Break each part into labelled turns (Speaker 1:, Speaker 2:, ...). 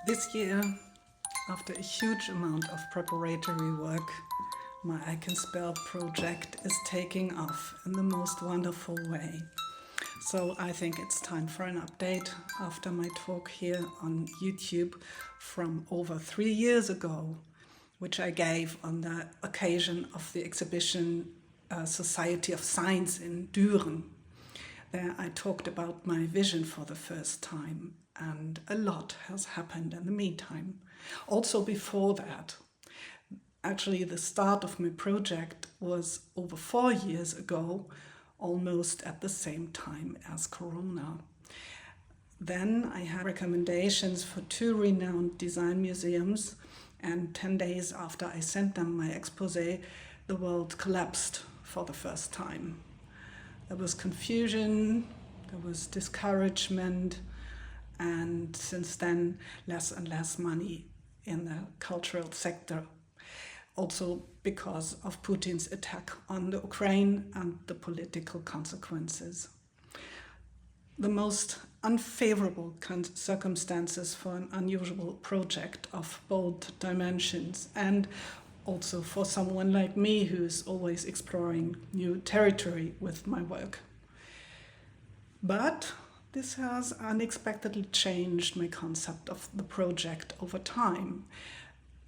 Speaker 1: This year, after a huge amount of preparatory work, my I Can Spell project is taking off in the most wonderful way. So I think it's time for an update after my talk here on YouTube from over 3 years ago, which I gave on the occasion of the exhibition Society of Science in Düren. There I talked about my vision for the first time, and a lot has happened in the meantime. Also before that, actually the start of my project was over 4 years ago, almost at the same time as Corona. Then I had recommendations for 2 renowned design museums, and 10 days after I sent them my exposé, the world collapsed for the first time. There was confusion, there was discouragement, and since then less and less money in the cultural sector. Also because of Putin's attack on the Ukraine and the political consequences. The most unfavorable circumstances for an unusual project of bold dimensions, and also for someone like me who's always exploring new territory with my work. But this has unexpectedly changed my concept of the project over time.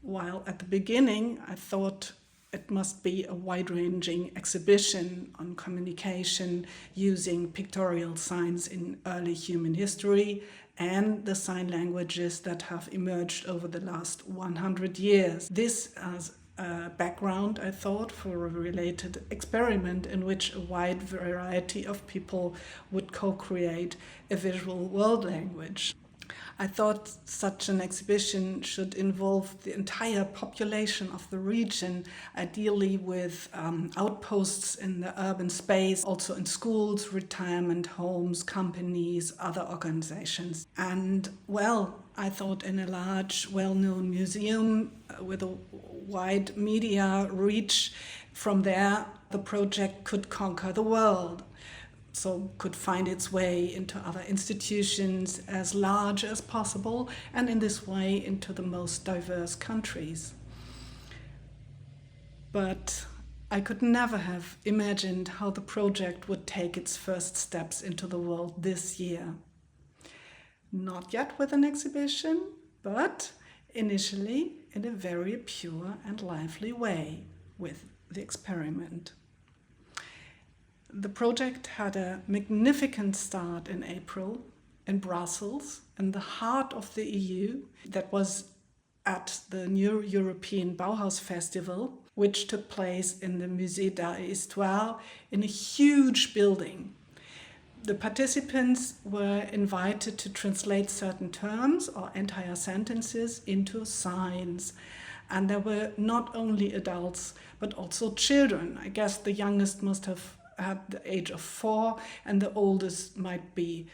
Speaker 1: While at the beginning I thought it must be a wide-ranging exhibition on communication using pictorial signs in early human history and the sign languages that have emerged over the last 100 years. This as a background, I thought, for a related experiment in which a wide variety of people would co-create a visual world language. I thought such an exhibition should involve the entire population of the region, ideally with outposts in the urban space, also in schools, retirement homes, companies, other organizations. And well, I thought in a large, well-known museum with a wide media reach, from there the project could conquer the world. So could find its way into other institutions as large as possible, and in this way into the most diverse countries. But I could never have imagined how the project would take its first steps into the world this year. Not yet with an exhibition, but initially in a very pure and lively way with the experiment. The project had a magnificent start in April in Brussels, in the heart of the EU. That was at the New European Bauhaus Festival, which took place in the Musée d'Art et Histoire in a huge building. The participants were invited to translate certain terms or entire sentences into signs. And there were not only adults, but also children. I guess the youngest must have at the age of 4, and the oldest might be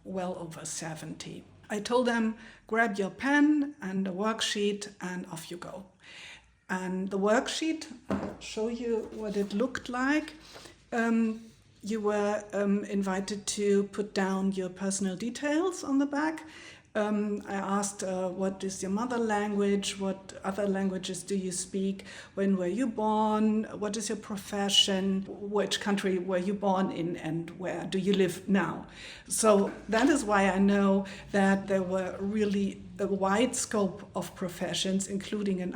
Speaker 1: well over 70. I told them, grab your pen and a worksheet and off you go. And the worksheet, I'll show you what it looked like. You were invited to put down your personal details on the back. I asked, what is your mother language? What other languages do you speak? When were you born? What is your profession? Which country were you born in, and where do you live now? So that is why I know that there were really a wide scope of professions, including an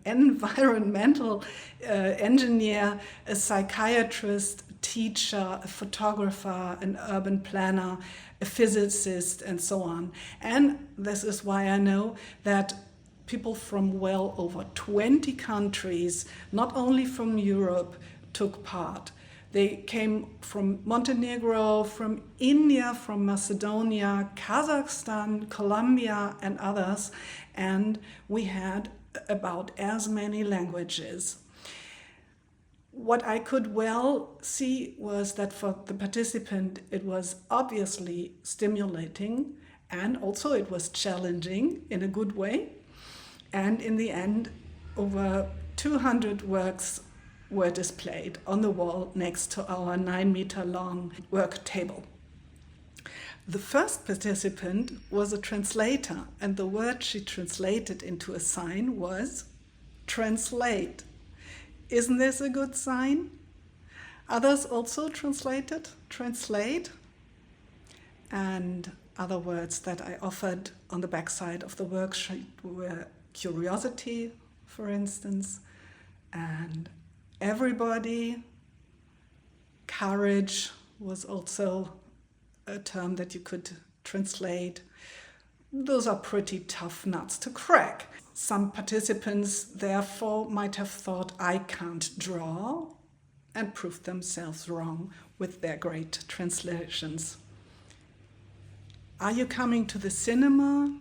Speaker 1: environmental engineer, a psychiatrist, teacher, a photographer, an urban planner, a physicist, and so on. And this is why I know that people from well over 20 countries, not only from Europe, took part. They came from Montenegro, from India, from Macedonia, Kazakhstan, Colombia, and others. And we had about as many languages. What I could well see was that for the participant, it was obviously stimulating, and also it was challenging in a good way. And in the end, over 200 works were displayed on the wall next to our 9-meter long work table. The first participant was a translator, and the word she translated into a sign was translate. Isn't this a good sign? Others also translated translate, and other words that I offered on the backside of the worksheet were curiosity, for instance, and everybody. Courage was also a term that you could translate. Those are pretty tough nuts to crack. Some participants, therefore, might have thought, I can't draw, and proved themselves wrong with their great translations. Are you coming to the cinema?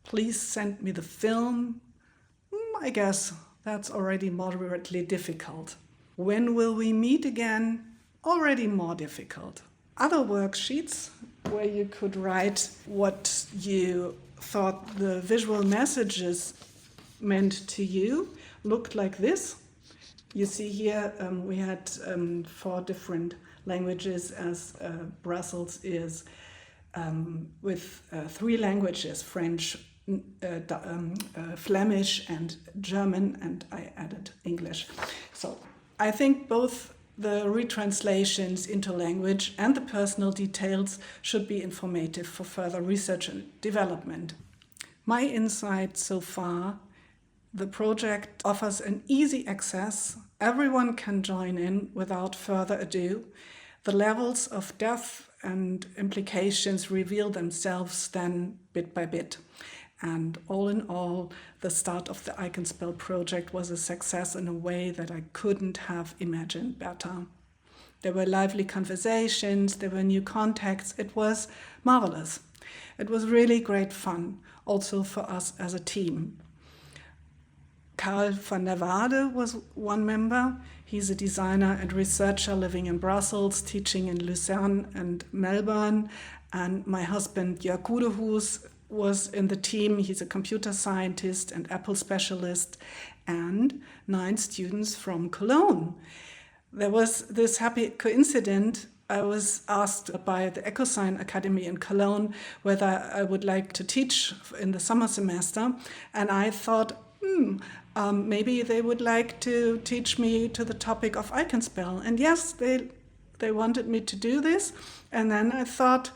Speaker 1: Please send me the film. I guess that's already moderately difficult. When will we meet again? Already more difficult. Other worksheets where you could write what you thought the visual messages meant to you looked like this. You see here we had 4 different languages, as Brussels is with 3 languages, French, Flemish and German, and I added English. So I think both the retranslations into language and the personal details should be informative for further research and development. My insight so far: the project offers an easy access. Everyone can join in without further ado. The levels of depth and implications reveal themselves then bit by bit. And all in all, the start of the iCanSpell project was a success in a way that I couldn't have imagined better. There were lively conversations, there were new contacts. It was marvelous. It was really great fun, also for us as a team. Karl van der Waade was one member. He's a designer and researcher living in Brussels, teaching in Lucerne and Melbourne. And my husband, Jörg Gudehus, was in the team. He's a computer scientist and Apple specialist, and 9 students from Cologne. There was this happy coincidence. I was asked by the EcoSign Academy in Cologne whether I would like to teach in the summer semester, and I thought, maybe they would like to teach me to the topic of iCanSpell. And yes, they wanted me to do this. And then I thought,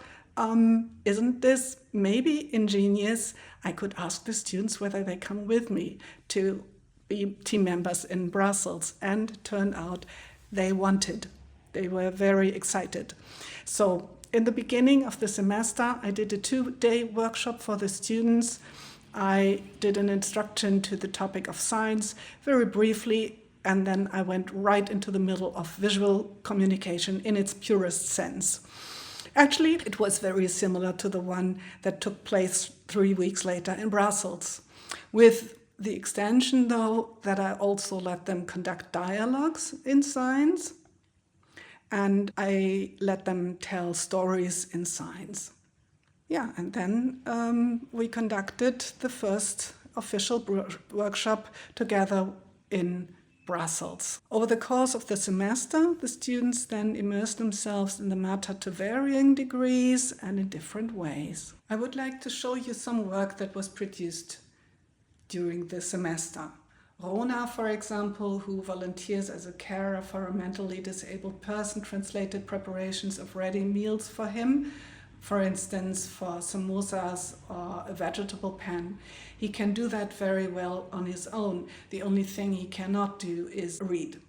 Speaker 1: isn't this maybe ingenious? I could ask the students whether they come with me to be team members in Brussels. And it turned out they wanted. They were very excited. So in the beginning of the semester, I did a 2-day workshop for the students. I did an introduction to the topic of science very briefly, and then I went right into the middle of visual communication in its purest sense. Actually, it was very similar to the one that took place 3 weeks later in Brussels, with the extension, though, that I also let them conduct dialogues in science, and I let them tell stories in science. Yeah, and then we conducted the first official workshop together in Brussels. Over the course of the semester, the students then immersed themselves in the matter to varying degrees and in different ways. I would like to show you some work that was produced during the semester. Rona, for example, who volunteers as a carer for a mentally disabled person, translated preparations of ready meals for him. For instance, for samosas or a vegetable pan. He can do that very well on his own. The only thing he cannot do is read,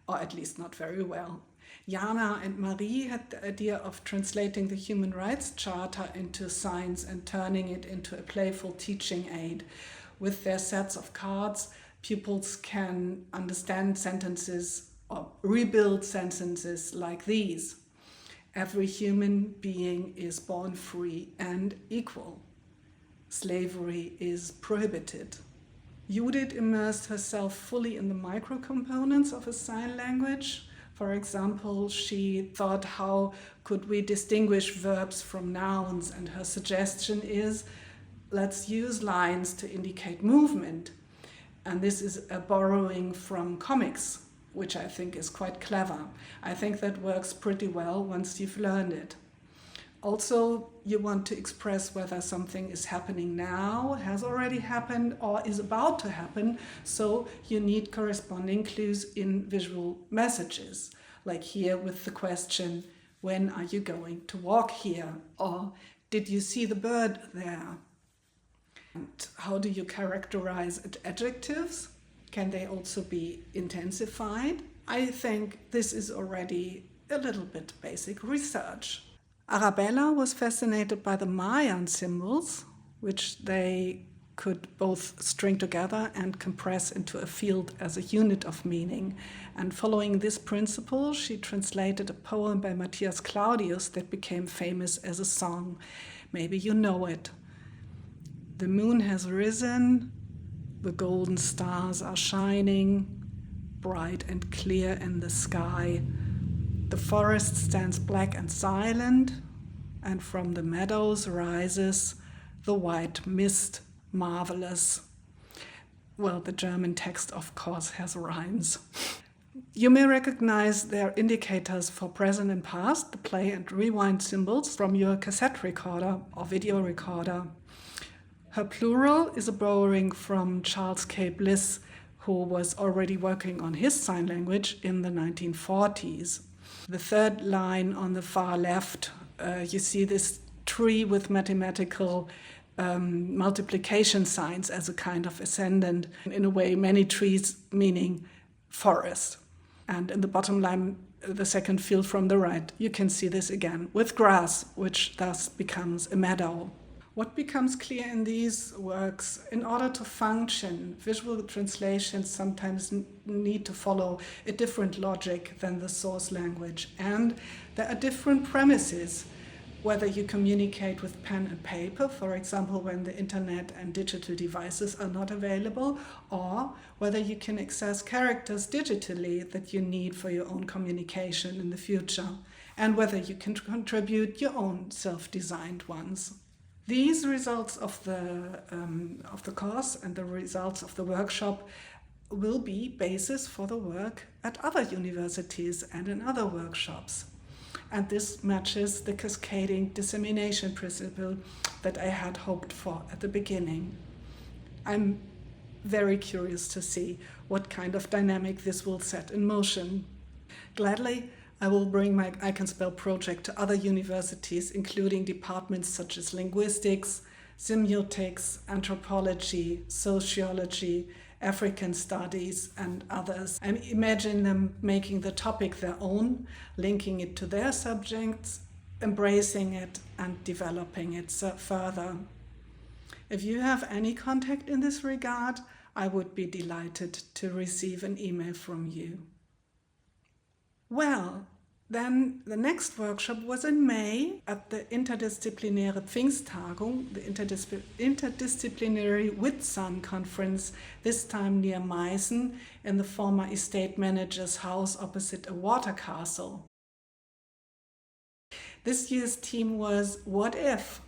Speaker 1: or at least not very well. Jana and Marie had the idea of translating the Human Rights Charter into science and turning it into a playful teaching aid. With their sets of cards, pupils can understand sentences or rebuild sentences like these. Every human being is born free and equal. Slavery is prohibited. Judith immersed herself fully in the micro-components of a sign language. For example, she thought, how could we distinguish verbs from nouns? And her suggestion is, let's use lines to indicate movement. And this is a borrowing from comics, which I think is quite clever. I think that works pretty well once you've learned it. Also, you want to express whether something is happening now, has already happened, or is about to happen. So you need corresponding clues in visual messages, like here with the question, when are you going to walk here? Or did you see the bird there? And how do you characterize adjectives? Can they also be intensified? I think this is already a little bit basic research. Arabella was fascinated by the Mayan symbols, which they could both string together and compress into a field as a unit of meaning. And following this principle, she translated a poem by Matthias Claudius that became famous as a song. Maybe you know it. The moon has risen, the golden stars are shining, bright and clear in the sky. The forest stands black and silent, and from the meadows rises the white mist, marvelous. Well, the German text, of course, has rhymes. You may recognize their indicators for present and past, the play and rewind symbols from your cassette recorder or video recorder. Her plural is a borrowing from Charles K. Bliss, who was already working on his sign language in the 1940s. The third line on the far left, you see this tree with mathematical multiplication signs as a kind of ascendant. In a way, many trees meaning forest. And in the bottom line, the second field from the right, you can see this again with grass, which thus becomes a meadow. What becomes clear in these works, in order to function, visual translations sometimes need to follow a different logic than the source language. And there are different premises, whether you communicate with pen and paper, for example, when the internet and digital devices are not available, or whether you can access characters digitally that you need for your own communication in the future, and whether you can contribute your own self-designed ones. These results of the course and the results of the workshop will be basis for the work at other universities and in other workshops. And this matches the cascading dissemination principle that I had hoped for at the beginning. I'm very curious to see what kind of dynamic this will set in motion. Gladly, I will bring my I Can Spell project to other universities, including departments such as linguistics, semiotics, anthropology, sociology, African studies, and others. And imagine them making the topic their own, linking it to their subjects, embracing it, and developing it further. If you have any contact in this regard, I would be delighted to receive an email from you. Well, then the next workshop was in May at the Interdisziplinäre Pfingsttagung, the Interdisciplinary Whitsun Conference, this time near Meißen in the former estate manager's house opposite a water castle. This year's theme was What If?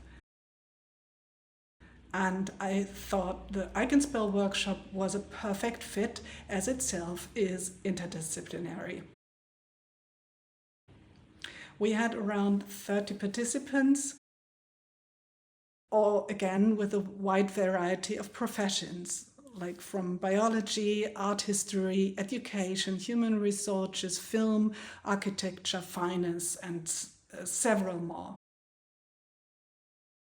Speaker 1: And I thought the I Can Spell workshop was a perfect fit, as itself is interdisciplinary. We had around 30 participants, all again with a wide variety of professions, like from biology, art history, education, human resources, film, architecture, finance, and several more.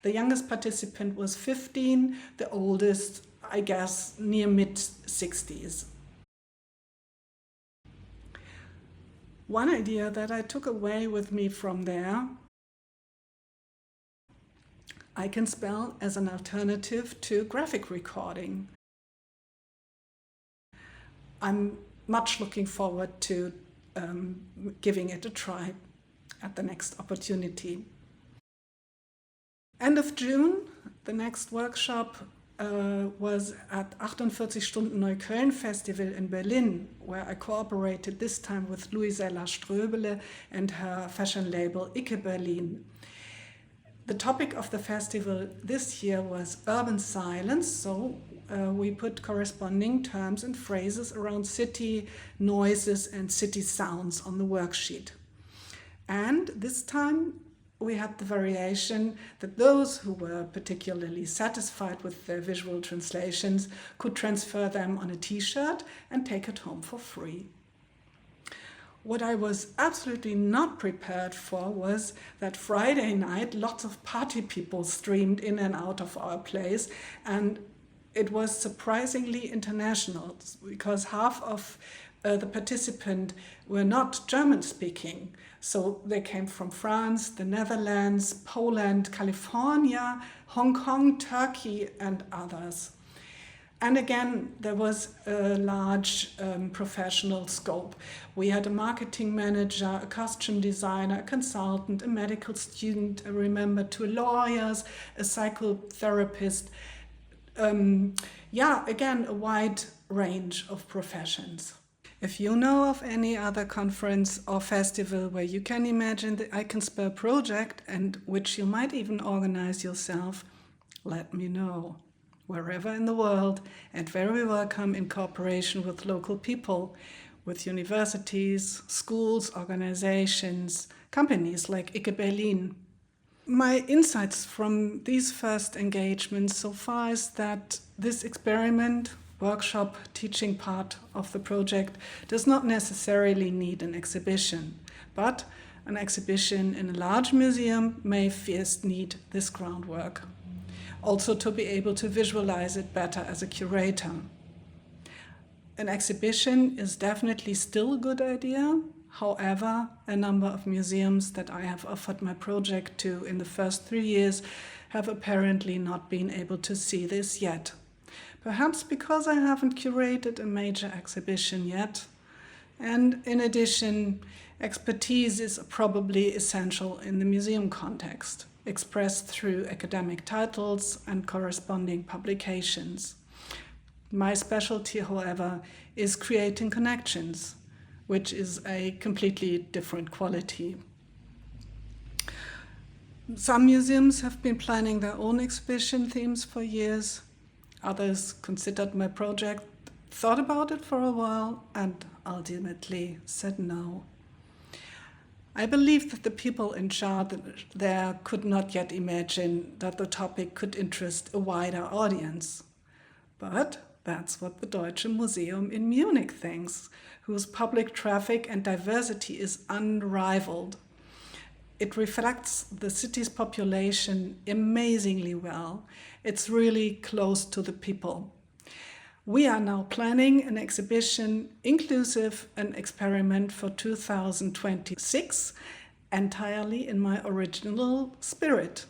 Speaker 1: The youngest participant was 15, the oldest, I guess, near mid-60s. One idea that I took away with me from there, I Can Spell as an alternative to graphic recording. I'm much looking forward to giving it a try at the next opportunity. End of June, the next workshop was at 48 Stunden Neukölln Festival in Berlin, where I cooperated this time with Luisella Ströbele and her fashion label Icke Berlin. The topic of the festival this year was urban silence, so we put corresponding terms and phrases around city noises and city sounds on the worksheet. And this time we had the variation that those who were particularly satisfied with their visual translations could transfer them on a t-shirt and take it home for free. What I was absolutely not prepared for was that Friday night lots of party people streamed in and out of our place, and it was surprisingly international because half of the participants were not German speaking. So they came from France, the Netherlands, Poland, California, Hong Kong, Turkey, and others. And again, there was a large professional scope. We had a marketing manager, a costume designer, a consultant, a medical student, I remember 2 lawyers, a psychotherapist. Again, a wide range of professions. If you know of any other conference or festival where you can imagine the Iconspur project and which you might even organize yourself, let me know. Wherever in the world, and very welcome in cooperation with local people, with universities, schools, organizations, companies like Icke Berlin. My insights from these first engagements so far is that this experiment, workshop, teaching part of the project does not necessarily need an exhibition, but an exhibition in a large museum may first need this groundwork. Also to be able to visualize it better as a curator. An exhibition is definitely still a good idea. However, a number of museums that I have offered my project to in the first 3 years have apparently not been able to see this yet. Perhaps because I haven't curated a major exhibition yet. And in addition, expertise is probably essential in the museum context, expressed through academic titles and corresponding publications. My specialty, however, is creating connections, which is a completely different quality. Some museums have been planning their own exhibition themes for years. Others considered my project, thought about it for a while, and ultimately said no. I believe that the people in charge there could not yet imagine that the topic could interest a wider audience. But that's what the Deutsche Museum in Munich thinks, whose public traffic and diversity is unrivaled. It reflects the city's population amazingly well. It's really close to the people. We are now planning an exhibition, inclusive an experiment for 2026, entirely in my original spirit,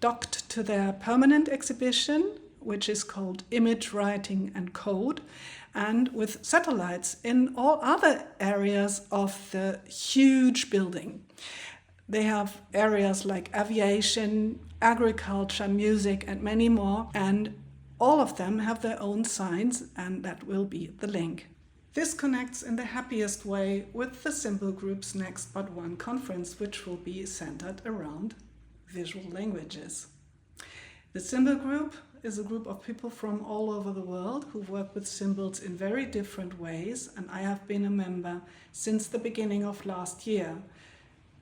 Speaker 1: docked to their permanent exhibition, which is called Image, Writing and Code, and with satellites in all other areas of the huge building. They have areas like aviation, agriculture, music, and many more, and all of them have their own signs, and that will be the link. This connects in the happiest way with the Symbol Group's Next But One conference, which will be centered around visual languages. The Symbol Group is a group of people from all over the world who work with symbols in very different ways, and I have been a member since the beginning of last year.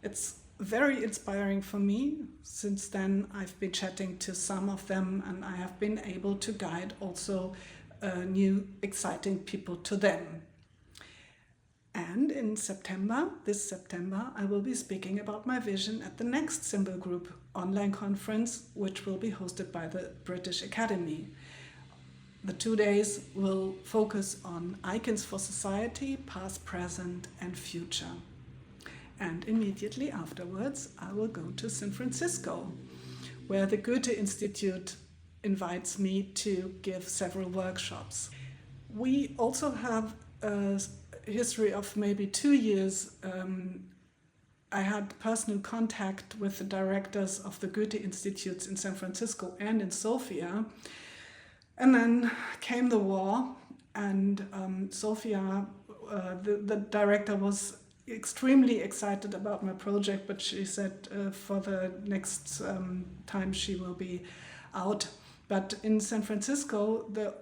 Speaker 1: It's very inspiring for me. Since then, I've been chatting to some of them, and I have been able to guide also new, exciting people to them. And in this September, I will be speaking about my vision at the next Symbol Group online conference, which will be hosted by the British Academy. The 2 days will focus on icons for society, past, present, and future. And immediately afterwards, I will go to San Francisco, where the Goethe Institute invites me to give several workshops. We also have a history of maybe 2 years. I had personal contact with the directors of the Goethe Institutes in San Francisco and in Sofia. And then came the war, and Sofia, the director, was extremely excited about my project, but she said for the next time she will be out. But in San Francisco, the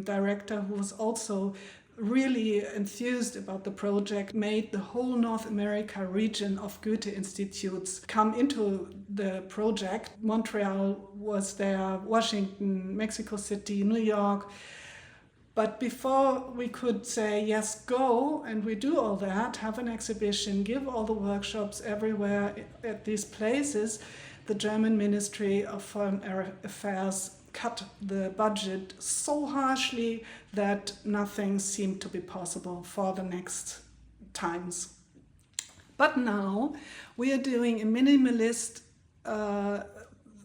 Speaker 1: director, who was also really enthused about the project, made the whole North America region of Goethe Institutes come into the project. Montreal was there, Washington, Mexico City, New York. But before we could say, yes, go, and we do all that, have an exhibition, give all the workshops everywhere at these places, the German Ministry of Foreign Affairs cut the budget so harshly that nothing seemed to be possible for the next times. But now we are doing a minimalist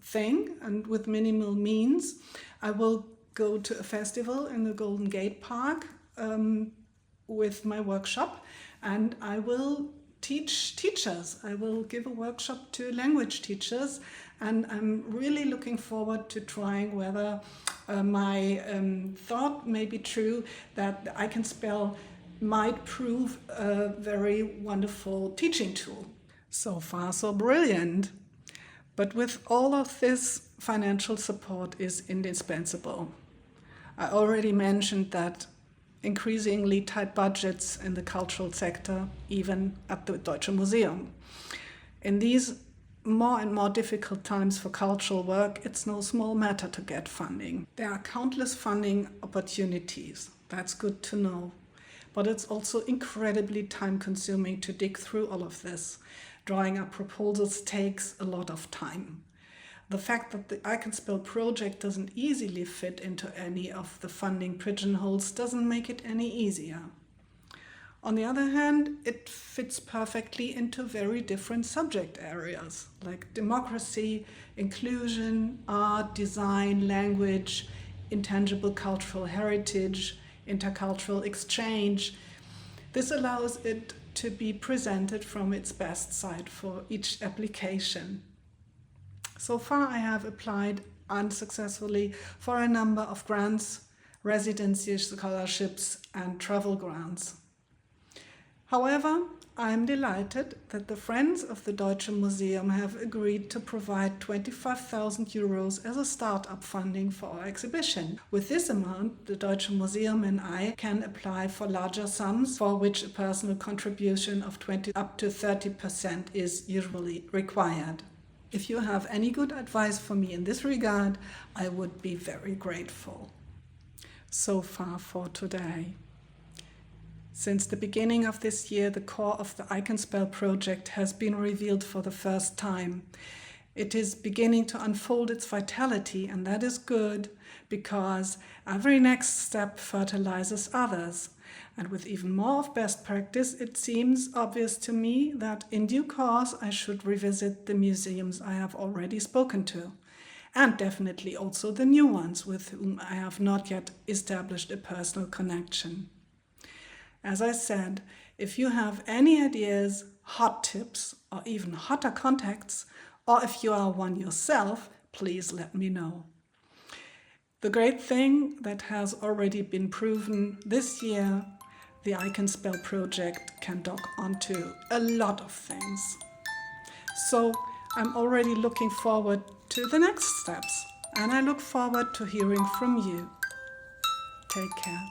Speaker 1: thing, and with minimal means. I will go to a festival in the Golden Gate Park with my workshop, and I will teach teachers. I will give a workshop to language teachers, and I'm really looking forward to trying whether my thought may be true that I Can Spell might prove a very wonderful teaching tool. So far, so brilliant. But with all of this, financial support is indispensable. I already mentioned that increasingly tight budgets in the cultural sector, even at the Deutsche Museum. In these more and more difficult times for cultural work, it's no small matter to get funding. There are countless funding opportunities. That's good to know. But it's also incredibly time-consuming to dig through all of this. Drawing up proposals takes a lot of time. The fact that the I Can Spell project doesn't easily fit into any of the funding pigeonholes doesn't make it any easier. On the other hand, it fits perfectly into very different subject areas like democracy, inclusion, art, design, language, intangible cultural heritage, intercultural exchange. This allows it to be presented from its best side for each application. So far, I have applied unsuccessfully for a number of grants, residency scholarships, and travel grants. However, I am delighted that the Friends of the Deutsche Museum have agreed to provide 25,000 euros as a start-up funding for our exhibition. With this amount, the Deutsche Museum and I can apply for larger sums for which a personal contribution of 20 up to 30% is usually required. If you have any good advice for me in this regard, I would be very grateful. So far for today. Since the beginning of this year, the core of the I Can Spell project has been revealed for the first time. It is beginning to unfold its vitality, and that is good because every next step fertilizes others. And with even more of best practice, it seems obvious to me that in due course I should revisit the museums I have already spoken to, and definitely also the new ones with whom I have not yet established a personal connection. As I said, if you have any ideas, hot tips, or even hotter contacts, or if you are one yourself, please let me know. The great thing that has already been proven this year, the I Can Spell project can dock onto a lot of things. So I'm already looking forward to the next steps, and I look forward to hearing from you. Take care.